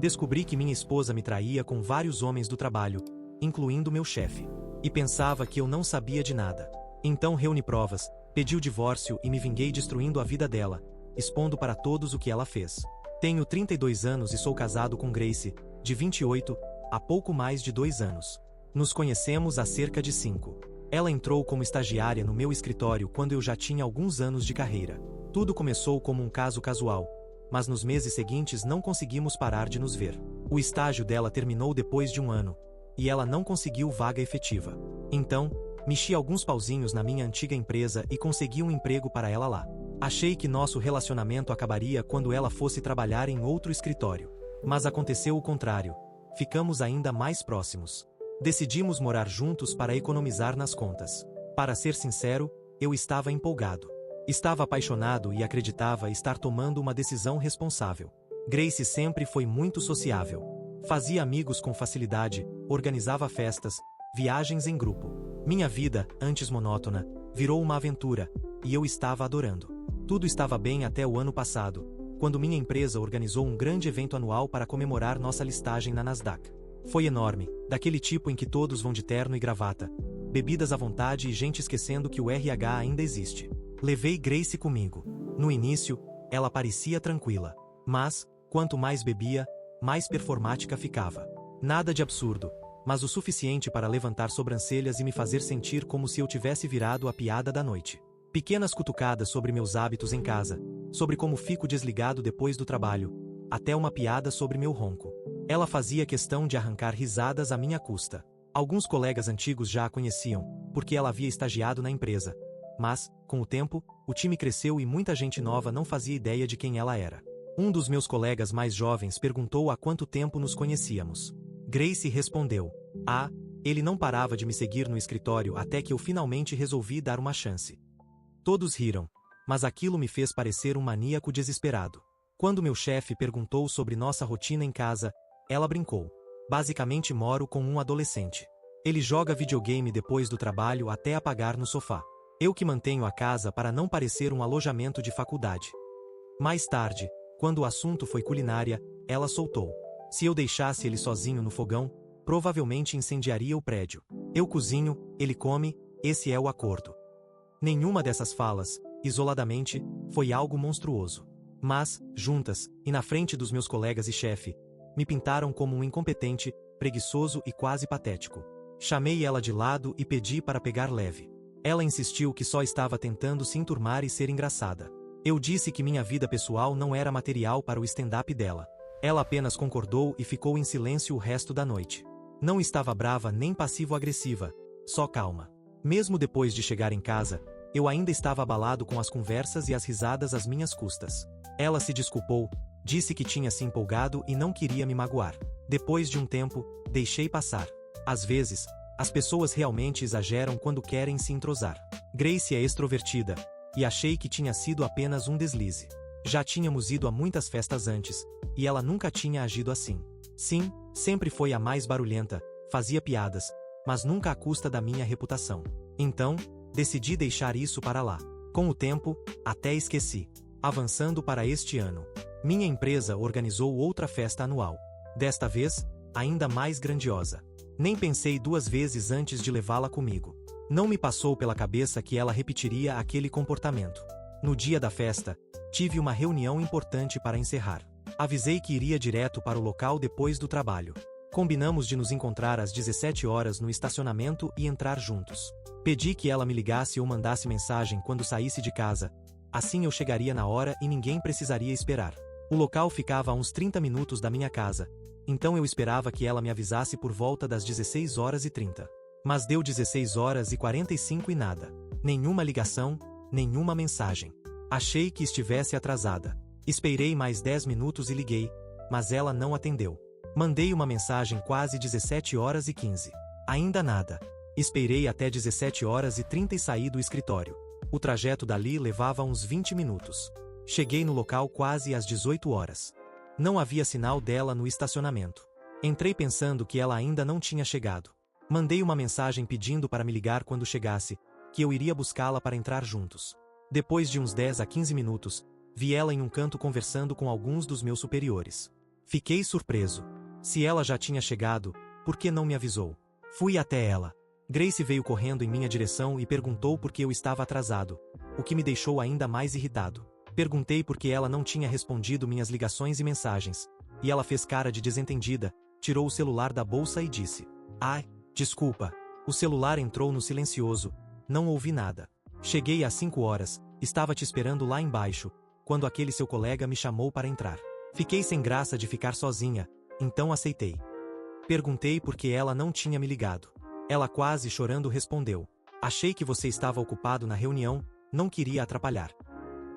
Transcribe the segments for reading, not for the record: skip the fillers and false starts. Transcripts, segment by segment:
Descobri que minha esposa me traía com vários homens do trabalho, incluindo meu chefe. E pensava que eu não sabia de nada. Então reuni provas, pedi o divórcio e me vinguei destruindo a vida dela, expondo para todos o que ela fez. Tenho 32 anos e sou casado com Grace, de 28, há pouco mais de 2 anos. Nos conhecemos há cerca de 5. Ela entrou como estagiária no meu escritório quando eu já tinha alguns anos de carreira. Tudo começou como um caso casual, mas nos meses seguintes não conseguimos parar de nos ver. O estágio dela terminou depois de 1 ano, e ela não conseguiu vaga efetiva. Então, mexi alguns pauzinhos na minha antiga empresa e consegui um emprego para ela lá. Achei que nosso relacionamento acabaria quando ela fosse trabalhar em outro escritório. Mas aconteceu o contrário. Ficamos ainda mais próximos. Decidimos morar juntos para economizar nas contas. Para ser sincero, eu estava empolgado. Estava apaixonado e acreditava estar tomando uma decisão responsável. Grace sempre foi muito sociável. Fazia amigos com facilidade, organizava festas, viagens em grupo. Minha vida, antes monótona, virou uma aventura, e eu estava adorando. Tudo estava bem até o ano passado, quando minha empresa organizou um grande evento anual para comemorar nossa listagem na Nasdaq. Foi enorme, daquele tipo em que todos vão de terno e gravata, bebidas à vontade e gente esquecendo que o RH ainda existe. Levei Grace comigo. No início, ela parecia tranquila. Mas, quanto mais bebia, mais performática ficava. Nada de absurdo, mas o suficiente para levantar sobrancelhas e me fazer sentir como se eu tivesse virado a piada da noite. Pequenas cutucadas sobre meus hábitos em casa, sobre como fico desligado depois do trabalho, até uma piada sobre meu ronco. Ela fazia questão de arrancar risadas à minha custa. Alguns colegas antigos já a conheciam, porque ela havia estagiado na empresa. Mas, com o tempo, o time cresceu e muita gente nova não fazia ideia de quem ela era. Um dos meus colegas mais jovens perguntou há quanto tempo nos conhecíamos. Grace respondeu: ele não parava de me seguir no escritório até que eu finalmente resolvi dar uma chance. Todos riram, mas aquilo me fez parecer um maníaco desesperado. Quando meu chefe perguntou sobre nossa rotina em casa, ela brincou. Basicamente moro com um adolescente. Ele joga videogame depois do trabalho até apagar no sofá. Eu que mantenho a casa para não parecer um alojamento de faculdade. Mais tarde, quando o assunto foi culinária, ela soltou: se eu deixasse ele sozinho no fogão, provavelmente incendiaria o prédio. Eu cozinho, ele come, esse é o acordo. Nenhuma dessas falas, isoladamente, foi algo monstruoso. Mas, juntas, e na frente dos meus colegas e chefe, me pintaram como um incompetente, preguiçoso e quase patético. Chamei ela de lado e pedi para pegar leve. Ela insistiu que só estava tentando se enturmar e ser engraçada. Eu disse que minha vida pessoal não era material para o stand-up dela. Ela apenas concordou e ficou em silêncio o resto da noite. Não estava brava nem passivo-agressiva, só calma. Mesmo depois de chegar em casa, eu ainda estava abalado com as conversas e as risadas às minhas custas. Ela se desculpou, disse que tinha se empolgado e não queria me magoar. Depois de um tempo, deixei passar. Às vezes, as pessoas realmente exageram quando querem se entrosar. Grace é extrovertida, e achei que tinha sido apenas um deslize. Já tínhamos ido a muitas festas antes, e ela nunca tinha agido assim. Sim, sempre foi a mais barulhenta, fazia piadas, mas nunca à custa da minha reputação. Então, decidi deixar isso para lá. Com o tempo, até esqueci. Avançando para este ano, minha empresa organizou outra festa anual. Desta vez, ainda mais grandiosa. Nem pensei 2 vezes antes de levá-la comigo. Não me passou pela cabeça que ela repetiria aquele comportamento. No dia da festa, tive uma reunião importante para encerrar. Avisei que iria direto para o local depois do trabalho. Combinamos de nos encontrar às 17 horas no estacionamento e entrar juntos. Pedi que ela me ligasse ou mandasse mensagem quando saísse de casa. Assim eu chegaria na hora e ninguém precisaria esperar. O local ficava a uns 30 minutos da minha casa, então eu esperava que ela me avisasse por volta das 16h30. Mas deu 16h45 e nada. Nenhuma ligação, nenhuma mensagem. Achei que estivesse atrasada. Esperei mais 10 minutos e liguei, mas ela não atendeu. Mandei uma mensagem quase 17h15. Ainda nada. Esperei até 17h30 e saí do escritório. O trajeto dali levava uns 20 minutos. Cheguei no local quase às 18 horas. Não havia sinal dela no estacionamento. Entrei pensando que ela ainda não tinha chegado. Mandei uma mensagem pedindo para me ligar quando chegasse, que eu iria buscá-la para entrar juntos. Depois de uns 10 a 15 minutos, vi ela em um canto conversando com alguns dos meus superiores. Fiquei surpreso. Se ela já tinha chegado, por que não me avisou? Fui até ela. Grace veio correndo em minha direção e perguntou por que eu estava atrasado, o que me deixou ainda mais irritado. Perguntei por que ela não tinha respondido minhas ligações e mensagens, e ela fez cara de desentendida, tirou o celular da bolsa e disse: "Ai, desculpa, o celular entrou no silencioso, não ouvi nada. Cheguei às 5 horas, estava te esperando lá embaixo, quando aquele seu colega me chamou para entrar. Fiquei sem graça de ficar sozinha, então aceitei." Perguntei por que ela não tinha me ligado. Ela quase chorando respondeu: "Achei que você estava ocupado na reunião, não queria atrapalhar."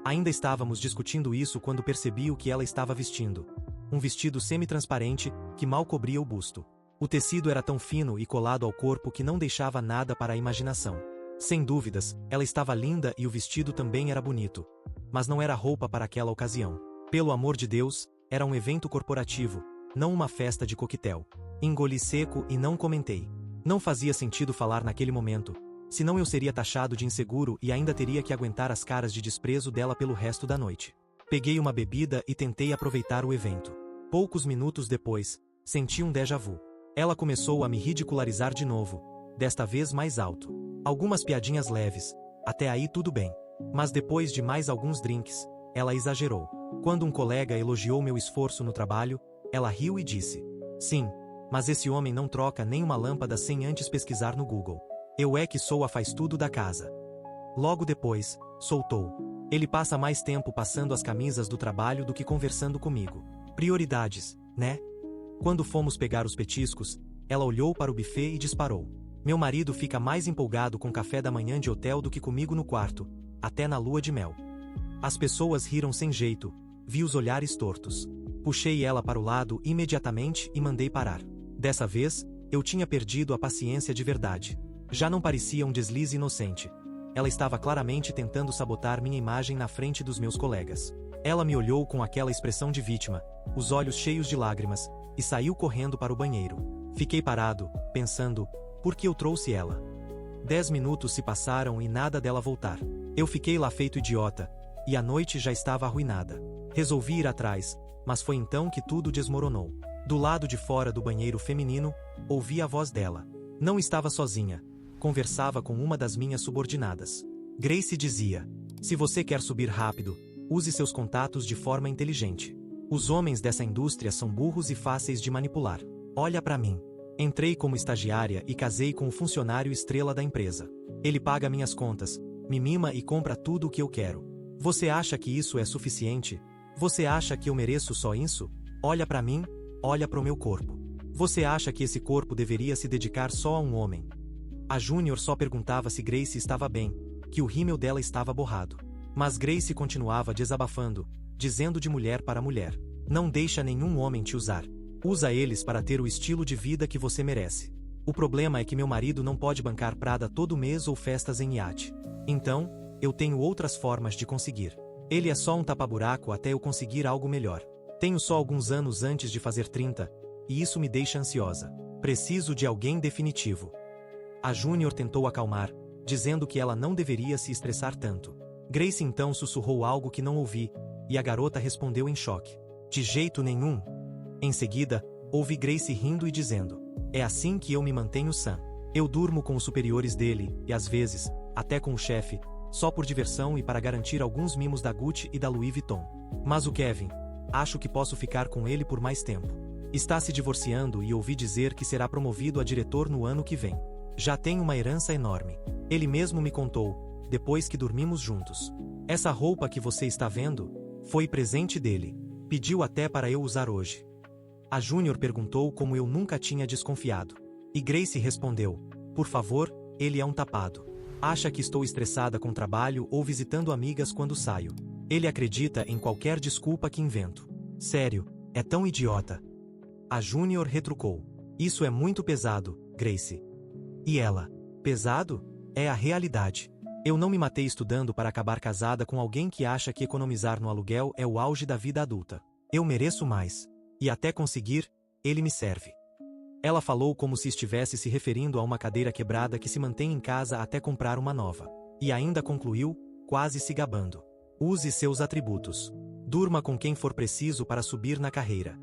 Ainda estávamos discutindo isso quando percebi o que ela estava vestindo. Um vestido semi-transparente, que mal cobria o busto. O tecido era tão fino e colado ao corpo que não deixava nada para a imaginação. Sem dúvidas, ela estava linda e o vestido também era bonito. Mas não era roupa para aquela ocasião. Pelo amor de Deus, era um evento corporativo, não uma festa de coquetel. Engoli seco e não comentei. Não fazia sentido falar naquele momento, senão eu seria taxado de inseguro e ainda teria que aguentar as caras de desprezo dela pelo resto da noite. Peguei uma bebida e tentei aproveitar o evento. Poucos minutos depois, senti um déjà vu. Ela começou a me ridicularizar de novo, desta vez mais alto. Algumas piadinhas leves, até aí tudo bem. Mas depois de mais alguns drinks, ela exagerou. Quando um colega elogiou meu esforço no trabalho, ela riu e disse: "Sim, mas esse homem não troca nem uma lâmpada sem antes pesquisar no Google. Eu é que sou a faz-tudo da casa." Logo depois, soltou: "Ele passa mais tempo passando as camisas do trabalho do que conversando comigo. Prioridades, né?" Quando fomos pegar os petiscos, ela olhou para o buffet e disparou: "Meu marido fica mais empolgado com café da manhã de hotel do que comigo no quarto, até na lua de mel." As pessoas riram sem jeito, vi os olhares tortos. Puxei ela para o lado imediatamente e mandei parar. Dessa vez, eu tinha perdido a paciência de verdade. Já não parecia um deslize inocente. Ela estava claramente tentando sabotar minha imagem na frente dos meus colegas. Ela me olhou com aquela expressão de vítima, os olhos cheios de lágrimas, e saiu correndo para o banheiro. Fiquei parado, pensando, por que eu trouxe ela? 10 minutos se passaram e nada dela voltar. Eu fiquei lá feito idiota, e a noite já estava arruinada. Resolvi ir atrás, mas foi então que tudo desmoronou. Do lado de fora do banheiro feminino, ouvi a voz dela. Não estava sozinha. Conversava com uma das minhas subordinadas. Grace dizia: "Se você quer subir rápido, use seus contatos de forma inteligente. Os homens dessa indústria são burros e fáceis de manipular. Olha pra mim. Entrei como estagiária e casei com o funcionário estrela da empresa. Ele paga minhas contas, me mima e compra tudo o que eu quero. Você acha que isso é suficiente? Você acha que eu mereço só isso? Olha pra mim, olha pro meu corpo. Você acha que esse corpo deveria se dedicar só a um homem?" A Júnior só perguntava se Grace estava bem, que o rímel dela estava borrado. Mas Grace continuava desabafando, dizendo de mulher para mulher: "Não deixa nenhum homem te usar. Usa eles para ter o estilo de vida que você merece. O problema é que meu marido não pode bancar Prada todo mês ou festas em iate. Então, eu tenho outras formas de conseguir. Ele é só um tapa-buraco até eu conseguir algo melhor. Tenho só alguns anos antes de fazer 30, e isso me deixa ansiosa. Preciso de alguém definitivo." A Júnior tentou acalmar, dizendo que ela não deveria se estressar tanto. Grace então sussurrou algo que não ouvi, e a garota respondeu em choque: "De jeito nenhum." Em seguida, ouvi Grace rindo e dizendo: "É assim que eu me mantenho sã. Eu durmo com os superiores dele, e às vezes, até com o chefe, só por diversão e para garantir alguns mimos da Gucci e da Louis Vuitton. Mas o Kevin, acho que posso ficar com ele por mais tempo. Está se divorciando e ouvi dizer que será promovido a diretor no ano que vem. Já tem uma herança enorme. Ele mesmo me contou, depois que dormimos juntos. Essa roupa que você está vendo, foi presente dele. Pediu até para eu usar hoje." A Júnior perguntou como eu nunca tinha desconfiado. E Grace respondeu: "Por favor, ele é um tapado. Acha que estou estressada com trabalho ou visitando amigas quando saio. Ele acredita em qualquer desculpa que invento. Sério, é tão idiota." A Júnior retrucou: "Isso é muito pesado, Grace." E ela: "Pesado? É a realidade. Eu não me matei estudando para acabar casada com alguém que acha que economizar no aluguel é o auge da vida adulta. Eu mereço mais. E até conseguir, ele me serve." Ela falou como se estivesse se referindo a uma cadeira quebrada que se mantém em casa até comprar uma nova. E ainda concluiu, quase se gabando: "Use seus atributos. Durma com quem for preciso para subir na carreira."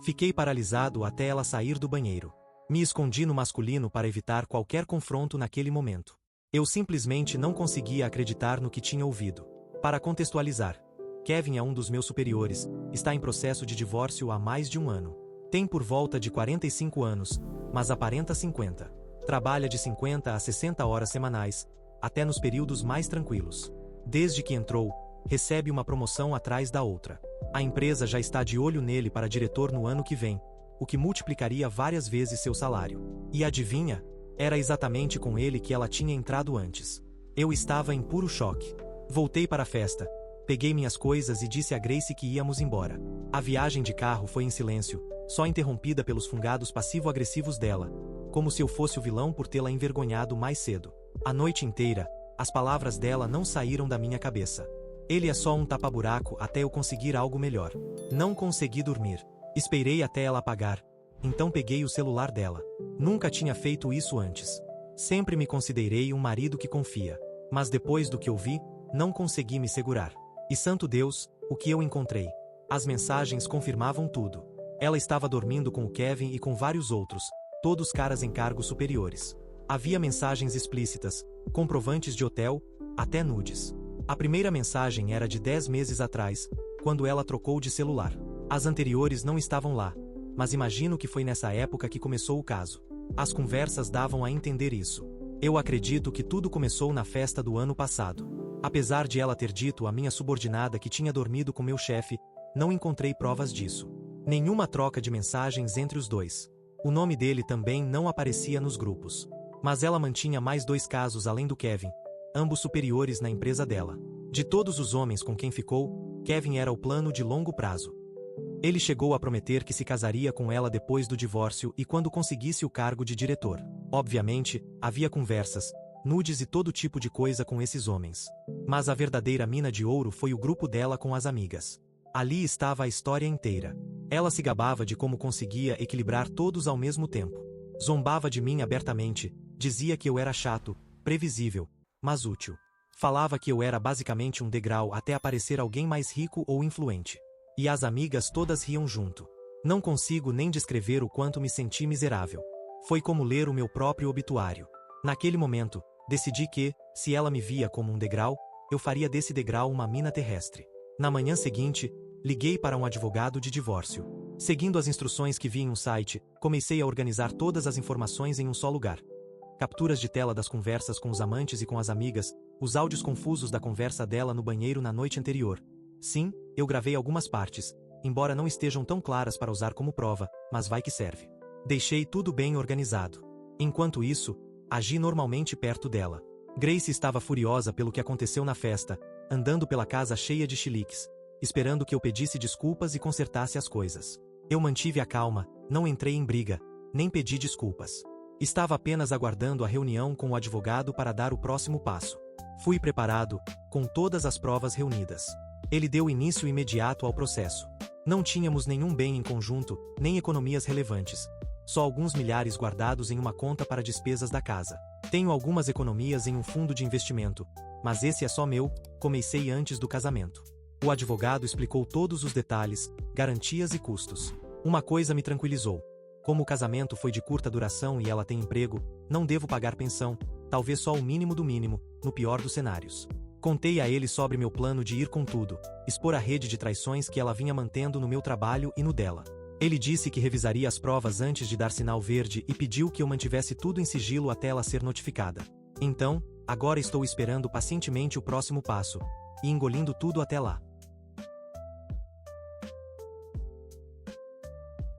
Fiquei paralisado até ela sair do banheiro. Me escondi no masculino para evitar qualquer confronto naquele momento. Eu simplesmente não conseguia acreditar no que tinha ouvido. Para contextualizar, Kevin é um dos meus superiores, está em processo de divórcio há mais de um ano. Tem por volta de 45 anos, mas aparenta 50. Trabalha de 50 a 60 horas semanais, até nos períodos mais tranquilos. Desde que entrou, recebe uma promoção atrás da outra. A empresa já está de olho nele para diretor no ano que vem, o que multiplicaria várias vezes seu salário. E adivinha? Era exatamente com ele que ela tinha entrado antes. Eu estava em puro choque. Voltei para a festa, peguei minhas coisas e disse a Grace que íamos embora. A viagem de carro foi em silêncio, só interrompida pelos fungados passivo-agressivos dela, como se eu fosse o vilão por tê-la envergonhado mais cedo. A noite inteira, as palavras dela não saíram da minha cabeça. Ele é só um tapa-buraco até eu conseguir algo melhor. Não consegui dormir. Esperei até ela apagar. Então peguei o celular dela. Nunca tinha feito isso antes. Sempre me considerei um marido que confia. Mas depois do que ouvi, não consegui me segurar. E santo Deus, o que eu encontrei? As mensagens confirmavam tudo. Ela estava dormindo com o Kevin e com vários outros, todos caras em cargos superiores. Havia mensagens explícitas, comprovantes de hotel, até nudes. A primeira mensagem era de 10 meses atrás, quando ela trocou de celular. As anteriores não estavam lá, mas imagino que foi nessa época que começou o caso. As conversas davam a entender isso. Eu acredito que tudo começou na festa do ano passado. Apesar de ela ter dito à minha subordinada que tinha dormido com meu chefe, não encontrei provas disso. Nenhuma troca de mensagens entre os dois. O nome dele também não aparecia nos grupos. Mas ela mantinha mais 2 casos além do Kevin, ambos superiores na empresa dela. De todos os homens com quem ficou, Kevin era o plano de longo prazo. Ele chegou a prometer que se casaria com ela depois do divórcio e quando conseguisse o cargo de diretor. Obviamente, havia conversas, nudes e todo tipo de coisa com esses homens. Mas a verdadeira mina de ouro foi o grupo dela com as amigas. Ali estava a história inteira. Ela se gabava de como conseguia equilibrar todos ao mesmo tempo. Zombava de mim abertamente, dizia que eu era chato, previsível, mas útil. Falava que eu era basicamente um degrau até aparecer alguém mais rico ou influente. E as amigas todas riam junto. Não consigo nem descrever o quanto me senti miserável. Foi como ler o meu próprio obituário. Naquele momento, decidi que, se ela me via como um degrau, eu faria desse degrau uma mina terrestre. Na manhã seguinte, liguei para um advogado de divórcio. Seguindo as instruções que vi em um site, comecei a organizar todas as informações em um só lugar. Capturas de tela das conversas com os amantes e com as amigas, os áudios confusos da conversa dela no banheiro na noite anterior. Sim, eu gravei algumas partes, embora não estejam tão claras para usar como prova, mas vai que serve. Deixei tudo bem organizado. Enquanto isso, agi normalmente perto dela. Grace estava furiosa pelo que aconteceu na festa, andando pela casa cheia de chiliques, esperando que eu pedisse desculpas e consertasse as coisas. Eu mantive a calma, não entrei em briga, nem pedi desculpas. Estava apenas aguardando a reunião com o advogado para dar o próximo passo. Fui preparado, com todas as provas reunidas. Ele deu início imediato ao processo. Não tínhamos nenhum bem em conjunto, nem economias relevantes. Só alguns milhares guardados em uma conta para despesas da casa. Tenho algumas economias em um fundo de investimento, mas esse é só meu, comecei antes do casamento. O advogado explicou todos os detalhes, garantias e custos. Uma coisa me tranquilizou. Como o casamento foi de curta duração e ela tem emprego, não devo pagar pensão, talvez só o mínimo do mínimo, no pior dos cenários. Contei a ele sobre meu plano de ir com tudo, expor a rede de traições que ela vinha mantendo no meu trabalho e no dela. Ele disse que revisaria as provas antes de dar sinal verde e pediu que eu mantivesse tudo em sigilo até ela ser notificada. Então, agora estou esperando pacientemente o próximo passo, e engolindo tudo até lá.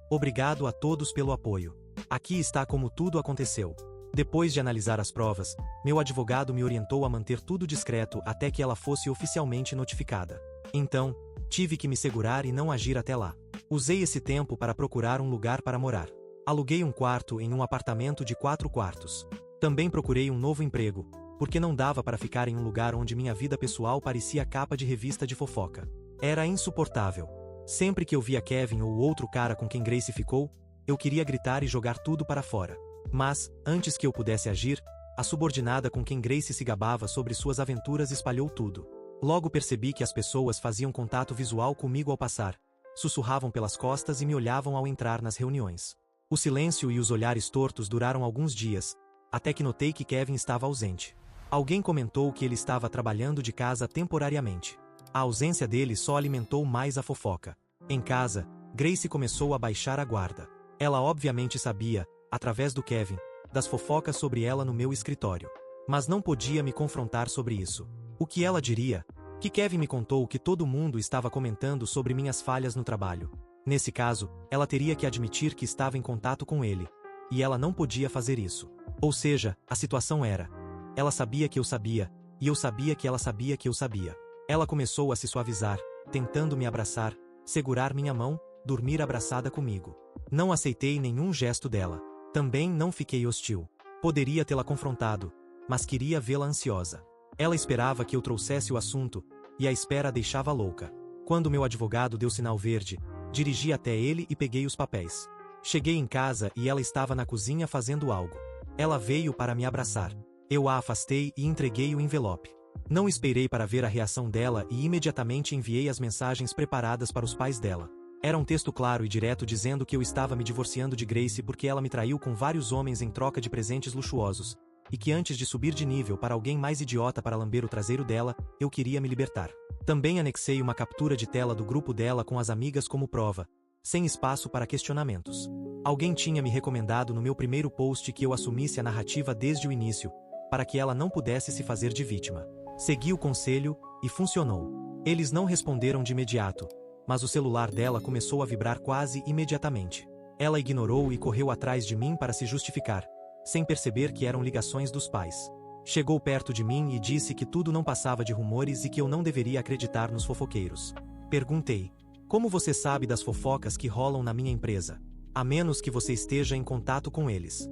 Obrigado a todos pelo apoio. Aqui está como tudo aconteceu. Depois de analisar as provas, meu advogado me orientou a manter tudo discreto até que ela fosse oficialmente notificada. Então, tive que me segurar e não agir até lá. Usei esse tempo para procurar um lugar para morar. Aluguei um quarto em um apartamento de 4 quartos. Também procurei um novo emprego, porque não dava para ficar em um lugar onde minha vida pessoal parecia capa de revista de fofoca. Era insuportável. Sempre que eu via Kevin ou outro cara com quem Grace ficou, eu queria gritar e jogar tudo para fora. Mas, antes que eu pudesse agir, a subordinada com quem Grace se gabava sobre suas aventuras espalhou tudo. Logo percebi que as pessoas faziam contato visual comigo ao passar, sussurravam pelas costas e me olhavam ao entrar nas reuniões. O silêncio e os olhares tortos duraram alguns dias, até que notei que Kevin estava ausente. Alguém comentou que ele estava trabalhando de casa temporariamente. A ausência dele só alimentou mais a fofoca. Em casa, Grace começou a baixar a guarda. Ela obviamente sabia, através do Kevin, das fofocas sobre ela no meu escritório. Mas não podia me confrontar sobre isso. O que ela diria? Que Kevin me contou que todo mundo estava comentando sobre minhas falhas no trabalho. Nesse caso, ela teria que admitir que estava em contato com ele. E ela não podia fazer isso. Ou seja, a situação era: ela sabia que eu sabia, e eu sabia que ela sabia que eu sabia. Ela começou a se suavizar, tentando me abraçar, segurar minha mão, dormir abraçada comigo. Não aceitei nenhum gesto dela. Também não fiquei hostil. Poderia tê-la confrontado, mas queria vê-la ansiosa. Ela esperava que eu trouxesse o assunto, e a espera a deixava louca. Quando meu advogado deu sinal verde, dirigi até ele e peguei os papéis. Cheguei em casa e ela estava na cozinha fazendo algo. Ela veio para me abraçar. Eu a afastei e entreguei o envelope. Não esperei para ver a reação dela e imediatamente enviei as mensagens preparadas para os pais dela. Era um texto claro e direto dizendo que eu estava me divorciando de Grace porque ela me traiu com vários homens em troca de presentes luxuosos, e que antes de subir de nível para alguém mais idiota para lamber o traseiro dela, eu queria me libertar. Também anexei uma captura de tela do grupo dela com as amigas como prova, sem espaço para questionamentos. Alguém tinha me recomendado no meu primeiro post que eu assumisse a narrativa desde o início, para que ela não pudesse se fazer de vítima. Segui o conselho, e funcionou. Eles não responderam de imediato, mas o celular dela começou a vibrar quase imediatamente. Ela ignorou e correu atrás de mim para se justificar, sem perceber que eram ligações dos pais. Chegou perto de mim e disse que tudo não passava de rumores e que eu não deveria acreditar nos fofoqueiros. Perguntei: como você sabe das fofocas que rolam na minha empresa? A menos que você esteja em contato com eles.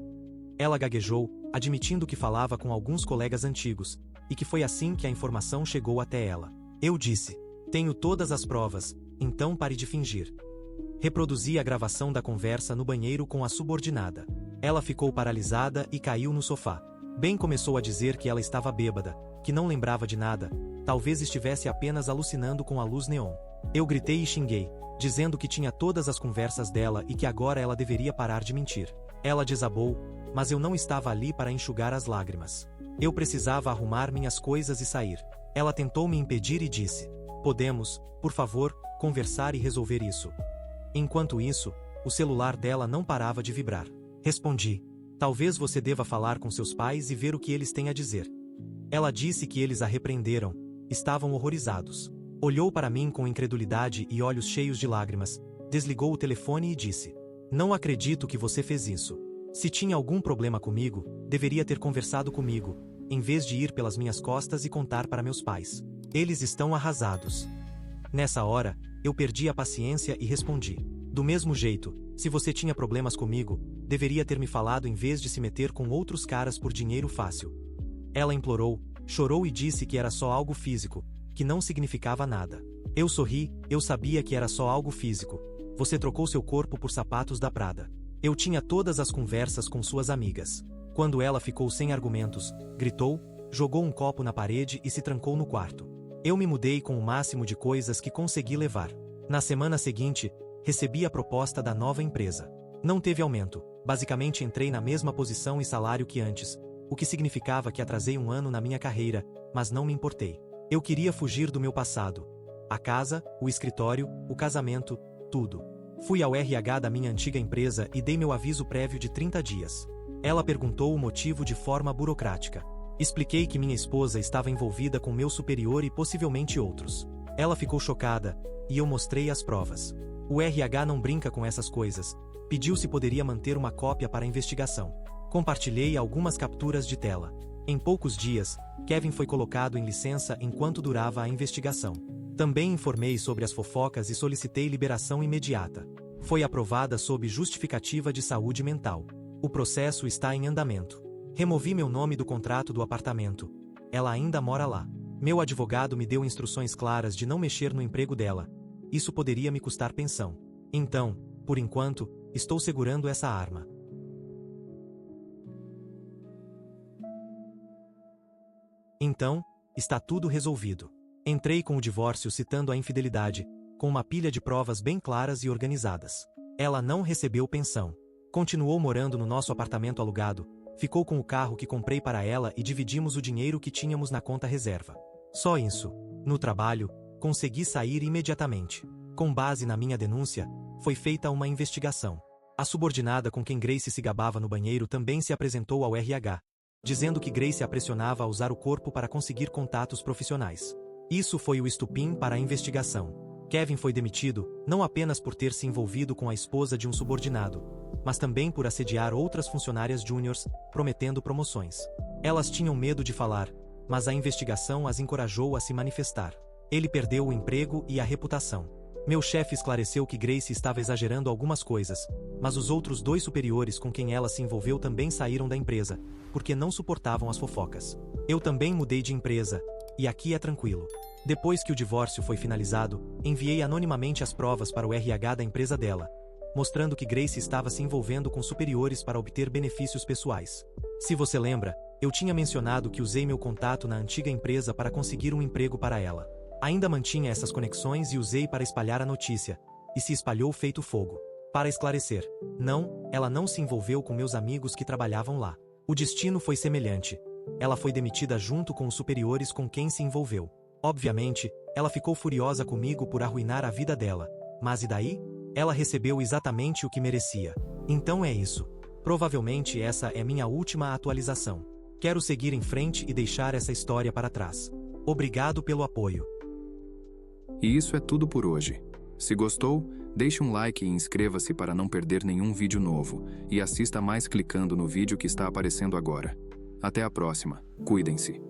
Ela gaguejou, admitindo que falava com alguns colegas antigos, e que foi assim que a informação chegou até ela. Eu disse: tenho todas as provas, então pare de fingir. Reproduzi a gravação da conversa no banheiro com a subordinada. Ela ficou paralisada e caiu no sofá. Ben começou a dizer que ela estava bêbada, que não lembrava de nada, talvez estivesse apenas alucinando com a luz neon. Eu gritei e xinguei, dizendo que tinha todas as conversas dela e que agora ela deveria parar de mentir. Ela desabou, mas eu não estava ali para enxugar as lágrimas. Eu precisava arrumar minhas coisas e sair. Ela tentou me impedir e disse: podemos, por favor, conversar e resolver isso. Enquanto isso, o celular dela não parava de vibrar. Respondi: talvez você deva falar com seus pais e ver o que eles têm a dizer. Ela disse que eles a repreenderam. Estavam horrorizados. Olhou para mim com incredulidade e olhos cheios de lágrimas, desligou o telefone e disse: não acredito que você fez isso. Se tinha algum problema comigo, deveria ter conversado comigo, em vez de ir pelas minhas costas e contar para meus pais. Eles estão arrasados. Nessa hora, eu perdi a paciência e respondi: do mesmo jeito, se você tinha problemas comigo, deveria ter me falado em vez de se meter com outros caras por dinheiro fácil. Ela implorou, chorou e disse que era só algo físico, que não significava nada. Eu sorri, eu sabia que era só algo físico. Você trocou seu corpo por sapatos da Prada. Eu tinha todas as conversas com suas amigas. Quando ela ficou sem argumentos, gritou, jogou um copo na parede e se trancou no quarto. Eu me mudei com o máximo de coisas que consegui levar. Na semana seguinte, recebi a proposta da nova empresa. Não teve aumento, basicamente entrei na mesma posição e salário que antes, o que significava que atrasei um ano na minha carreira, mas não me importei. Eu queria fugir do meu passado. A casa, o escritório, o casamento, tudo. Fui ao RH da minha antiga empresa e dei meu aviso prévio de 30 dias. Ela perguntou o motivo de forma burocrática. Expliquei que minha esposa estava envolvida com meu superior e possivelmente outros. Ela ficou chocada, e eu mostrei as provas. O RH não brinca com essas coisas. Pediu se poderia manter uma cópia para a investigação. Compartilhei algumas capturas de tela. Em poucos dias, Kevin foi colocado em licença enquanto durava a investigação. Também informei sobre as fofocas e solicitei liberação imediata. Foi aprovada sob justificativa de saúde mental. O processo está em andamento. Removi meu nome do contrato do apartamento. Ela ainda mora lá. Meu advogado me deu instruções claras de não mexer no emprego dela. Isso poderia me custar pensão. Então, por enquanto, estou segurando essa arma. Então, está tudo resolvido. Entrei com o divórcio citando a infidelidade, com uma pilha de provas bem claras e organizadas. Ela não recebeu pensão. Continuou morando no nosso apartamento alugado, ficou com o carro que comprei para ela e dividimos o dinheiro que tínhamos na conta reserva. Só isso. No trabalho, consegui sair imediatamente. Com base na minha denúncia, foi feita uma investigação. A subordinada com quem Grace se gabava no banheiro também se apresentou ao RH, dizendo que Grace a pressionava a usar o corpo para conseguir contatos profissionais. Isso foi o estupim para a investigação. Kevin foi demitido, não apenas por ter se envolvido com a esposa de um subordinado, mas também por assediar outras funcionárias júniores, prometendo promoções. Elas tinham medo de falar, mas a investigação as encorajou a se manifestar. Ele perdeu o emprego e a reputação. Meu chefe esclareceu que Grace estava exagerando algumas coisas, mas os outros 2 superiores com quem ela se envolveu também saíram da empresa, porque não suportavam as fofocas. Eu também mudei de empresa, e aqui é tranquilo. Depois que o divórcio foi finalizado, enviei anonimamente as provas para o RH da empresa dela, mostrando que Grace estava se envolvendo com superiores para obter benefícios pessoais. Se você lembra, eu tinha mencionado que usei meu contato na antiga empresa para conseguir um emprego para ela. Ainda mantinha essas conexões e usei para espalhar a notícia, e se espalhou feito fogo. Para esclarecer, não, ela não se envolveu com meus amigos que trabalhavam lá. O destino foi semelhante. Ela foi demitida junto com os superiores com quem se envolveu. Obviamente, ela ficou furiosa comigo por arruinar a vida dela. Mas e daí? Ela recebeu exatamente o que merecia. Então é isso. Provavelmente essa é minha última atualização. Quero seguir em frente e deixar essa história para trás. Obrigado pelo apoio. E isso é tudo por hoje. Se gostou, deixe um like e inscreva-se para não perder nenhum vídeo novo, e assista mais clicando no vídeo que está aparecendo agora. Até a próxima. Cuidem-se.